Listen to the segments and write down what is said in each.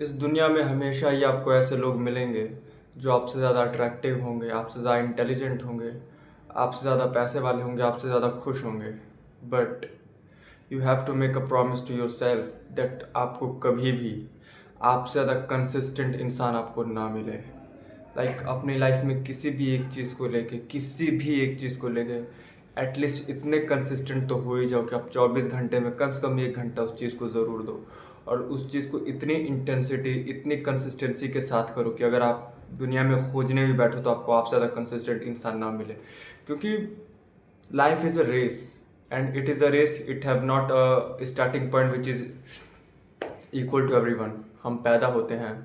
इस दुनिया में हमेशा ही आपको ऐसे लोग मिलेंगे जो आपसे ज़्यादा अट्रैक्टिव होंगे, आपसे ज़्यादा इंटेलिजेंट होंगे, आपसे ज़्यादा पैसे वाले होंगे, आपसे ज़्यादा खुश होंगे। But you have to make a promise to yourself that आपको कभी भी आपसे ज़्यादा कंसिस्टेंट इंसान आपको ना मिले। अपनी लाइफ में किसी भी एक चीज़ को लेके, किसी भी एक चीज़ को लेके एटलीस्ट इतने कंसिस्टेंट तो हो ही जाओ कि आप 24 घंटे में कम से कम 1 घंटा उस चीज़ को ज़रूर दो, और उस चीज़ को इतनी इंटेंसिटी, इतनी कंसिस्टेंसी के साथ करो कि अगर आप दुनिया में खोजने भी बैठो तो आपको आपसे ज़्यादा कंसिस्टेंट इंसान ना मिले। क्योंकि life is a race, and it is a race, it have not a starting point which is equal to everyone. हम पैदा होते हैं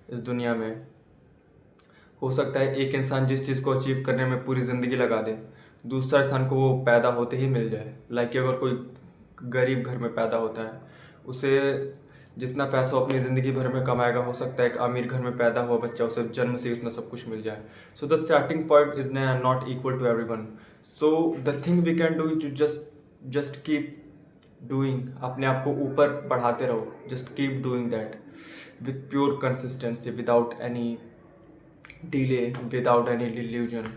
इस दुनिया में, हो सकता है एक इंसान जिस चीज़ को अचीव करने में पूरी ज़िंदगी लगा दे, दूसरा इंसान को वो पैदा होते ही मिल जाए। कि अगर कोई गरीब घर में पैदा होता है, उसे जितना पैसा वो अपनी ज़िंदगी भर में कमाएगा, हो सकता है एक अमीर घर में पैदा हुआ बच्चा उसे जन्म से ही उतना सब कुछ मिल जाए। So the starting point is not equal to everyone. So the thing we can do is to just keep doing, अपने आप को ऊपर बढ़ाते रहो, just keep doing that with pure consistency, without any delay, without any delusion.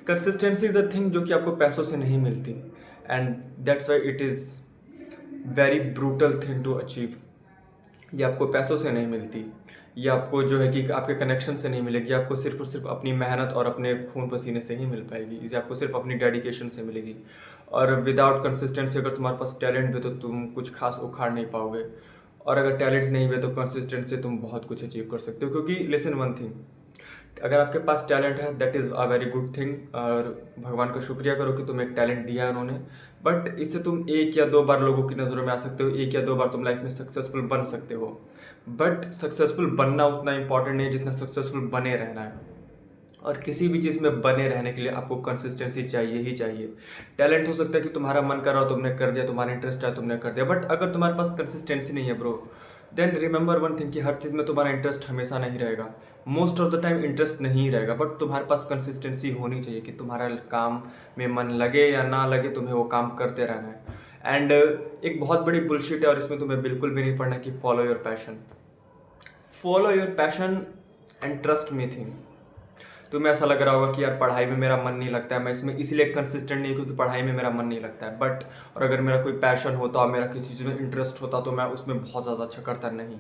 Consistency is a thing जो कि आपको पैसों से नहीं मिलती, and that's why it is very brutal thing to achieve. ये आपको पैसों से नहीं मिलती, ये आपको जो है कि आपके कनेक्शन से नहीं मिलेगी, आपको सिर्फ और सिर्फ अपनी मेहनत और अपने खून पसीने से ही मिल पाएगी। इसे आपको सिर्फ अपनी डेडिकेशन से मिलेगी। और विदाउट कंसिस्टेंसी अगर तुम्हारे पास टैलेंट भी तो तुम कुछ खास उखाड़ नहीं पाओगे, और अगर टैलेंट नहीं है तो कंसिस्टेंसी तुम बहुत कुछ अचीव कर सकते हो। क्योंकि लिसन वन थिंग, अगर आपके पास टैलेंट है that is a very good thing, और भगवान का शुक्रिया करो कि तुम्हें एक टैलेंट दिया है उन्होंने। बट इससे तुम 1 या 2 बार लोगों की नज़रों में आ सकते हो, 1 या 2 बार तुम लाइफ में सक्सेसफुल बन सकते हो। बट सक्सेसफुल बनना उतना इंपॉर्टेंट नहीं है जितना सक्सेसफुल बने रहना है। और किसी भी चीज़ में बने रहने के लिए आपको कंसिस्टेंसी चाहिए ही चाहिए। टैलेंट हो सकता है कि तुम्हारा मन कर रहा हो तुमने कर दिया, तुम्हारा इंटरेस्ट है तुमने कर दिया, बट अगर तुम्हारे पास कंसिस्टेंसी नहीं है bro, then remember one thing कि हर चीज़ में तुम्हारा इंटरेस्ट हमेशा नहीं रहेगा। Most of the time interest नहीं रहेगा, बट तुम्हारे पास कंसिस्टेंसी होनी चाहिए कि तुम्हारा काम में मन लगे या ना लगे, तुम्हें वो काम करते रहना है। एंड एक बहुत बड़ी बुलशिट है, और इसमें तुम्हें बिल्कुल भी नहीं पढ़ना कि follow your passion. Follow your passion and trust me thing. तुम्हें ऐसा लग रहा होगा कि यार पढ़ाई में मेरा मन नहीं लगता है, मैं इसमें इसलिए कंसिस्टेंट नहीं क्योंकि पढ़ाई में मेरा मन नहीं लगता है। बट और अगर मेरा कोई पैशन होता, मेरा किसी चीज़ में इंटरेस्ट होता, तो मैं उसमें बहुत ज़्यादा अच्छा करता। नहीं,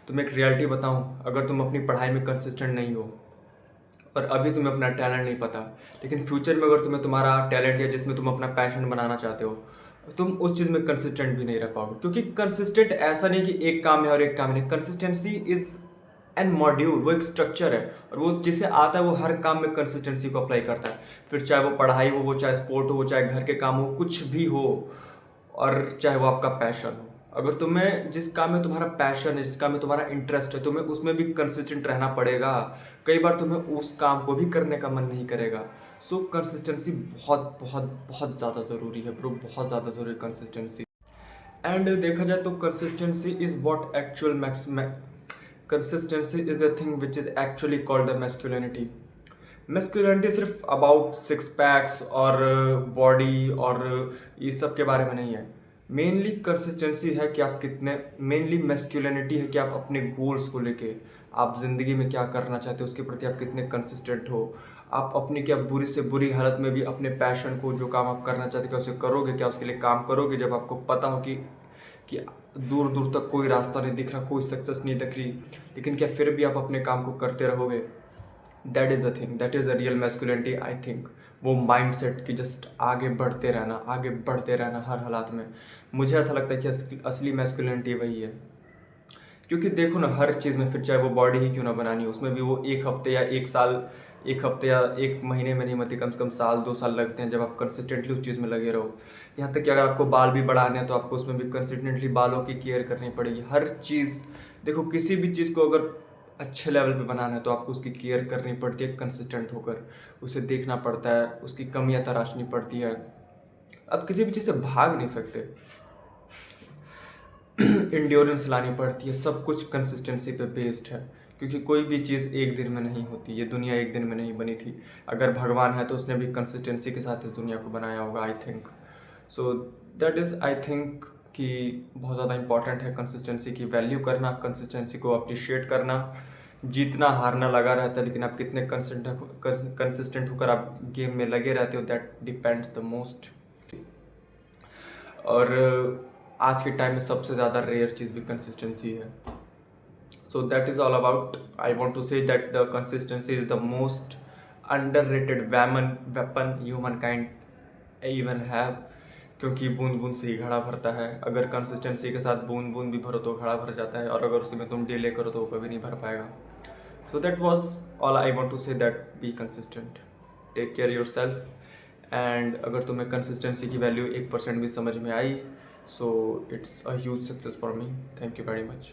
तुम्हें एक रियलिटी बताऊं, अगर तुम अपनी पढ़ाई में कंसिस्टेंट नहीं हो और अभी तुम्हें अपना टैलेंट नहीं पता, लेकिन फ्यूचर में अगर तुम्हें तुम्हारा टैलेंट या जिसमें तुम अपना पैशन बनाना चाहते हो, तुम उस चीज़ में कंसिस्टेंट भी नहीं रह पाओगे। क्योंकि कंसिस्टेंट ऐसा नहीं कि एक काम है और एक काम नहीं, कंसिस्टेंसी इज एंड मॉड्यूल, वो एक स्ट्रक्चर है, और वो जिसे आता है वो हर काम में कंसिस्टेंसी को अप्लाई करता है। फिर चाहे वो पढ़ाई हो, वो चाहे स्पोर्ट हो, चाहे घर के काम हो, कुछ भी हो, और चाहे वो आपका पैशन हो। अगर तुम्हें जिस काम में तुम्हारा पैशन है, जिस काम में तुम्हारा इंटरेस्ट है, तुम्हें उसमें भी कंसिस्टेंट रहना पड़ेगा। कई बार तुम्हें उस काम को भी करने का मन नहीं करेगा। सो कंसिस्टेंसी बहुत बहुत बहुत ज़्यादा ज़रूरी है ब्रो, बहुत ज़्यादा ज़रूरी है कंसिस्टेंसी। एंड देखा जाए तो consistency is what actual consistency is the thing which is actually called the masculinity. Masculinity सिर्फ अबाउट सिक्स पैक्स और बॉडी और ये सब के बारे में नहीं है। मेनली कंसिस्टेंसी है कि आप कितने, मेनली मैस्कुलिनिटी है कि आप अपने गोल्स को लेके, आप ज़िंदगी में क्या करना चाहते हो उसके प्रति आप कितने कंसिस्टेंट हो। आप अपनी क्या बुरी से बुरी हालत में भी अपने पैशन को, जो काम आप करना चाहते हो, क्या उसे करोगे, क्या उसके लिए काम करोगे जब आपको पता हो कि दूर दूर तक कोई रास्ता नहीं दिख रहा, कोई सक्सेस नहीं दिख रही, लेकिन क्या फिर भी आप अपने काम को करते रहोगे। That is the thing, that is the real masculinity I think. वो माइंड सेट की जस्ट आगे बढ़ते रहना, आगे बढ़ते रहना हर हालात में। मुझे ऐसा लगता है कि असली मैस्कुलिनिटी वही है। क्योंकि देखो ना, हर चीज़ में, फिर चाहे वो बॉडी ही क्यों ना बनानी हो, उसमें भी वो 1 हफ्ते या 1 साल, 1 हफ्ते या 1 महीने में नहीं मत कम से कम साल 2 साल लगते हैं जब आप कंसिस्टेंटली उस चीज़ में लगे रहो। यहाँ तक कि अगर आपको बाल भी बढ़ाने हैं तो आपको उसमें भी कंसिस्टेंटली बालों की केयर करनी पड़ेगी। हर चीज़, देखो किसी भी चीज़ को अगर अच्छे लेवल पे बनाना है तो आपको उसकी केयर करनी पड़ती है, कंसिस्टेंट होकर उसे देखना पड़ता है, उसकी कमियां तराशनी पड़ती है। आप किसी भी चीज़ से भाग नहीं सकते, इंड्योरेंस लानी पड़ती है, सब कुछ कंसिस्टेंसी पे बेस्ड है। क्योंकि कोई भी चीज़ एक दिन में नहीं होती, ये दुनिया एक दिन में नहीं बनी थी। अगर भगवान है तो उसने भी कंसिस्टेंसी के साथ इस दुनिया को बनाया होगा I think. So that is I think कि बहुत ज़्यादा इंपॉर्टेंट है कंसिस्टेंसी की वैल्यू करना, कंसिस्टेंसी को अप्रिशिएट करना। जीतना हारना लगा रहता है, लेकिन आप कितने कंसिस्टेंट होकर आप गेम में लगे रहते हो, दैट डिपेंड्स द मोस्ट। और आज के टाइम में सबसे ज़्यादा रेयर चीज़ भी कंसिस्टेंसी है। So that is all about, I want to say that the consistency is the most underrated weapon humankind even have, क्योंकि बूंद बूंद से ही घड़ा भरता है। अगर कंसिस्टेंसी के साथ बूंद बूंद भी भरो तो घड़ा भर जाता है, और अगर उसमें तुम डिले करो तो वो कभी नहीं भर पाएगा। So that was all I want to say, that be consistent, take care your self. And अगर तुम्हें कंसिस्टेंसी की वैल्यू 1% भी समझ में आई, so it's a huge success for me. Thank you very much.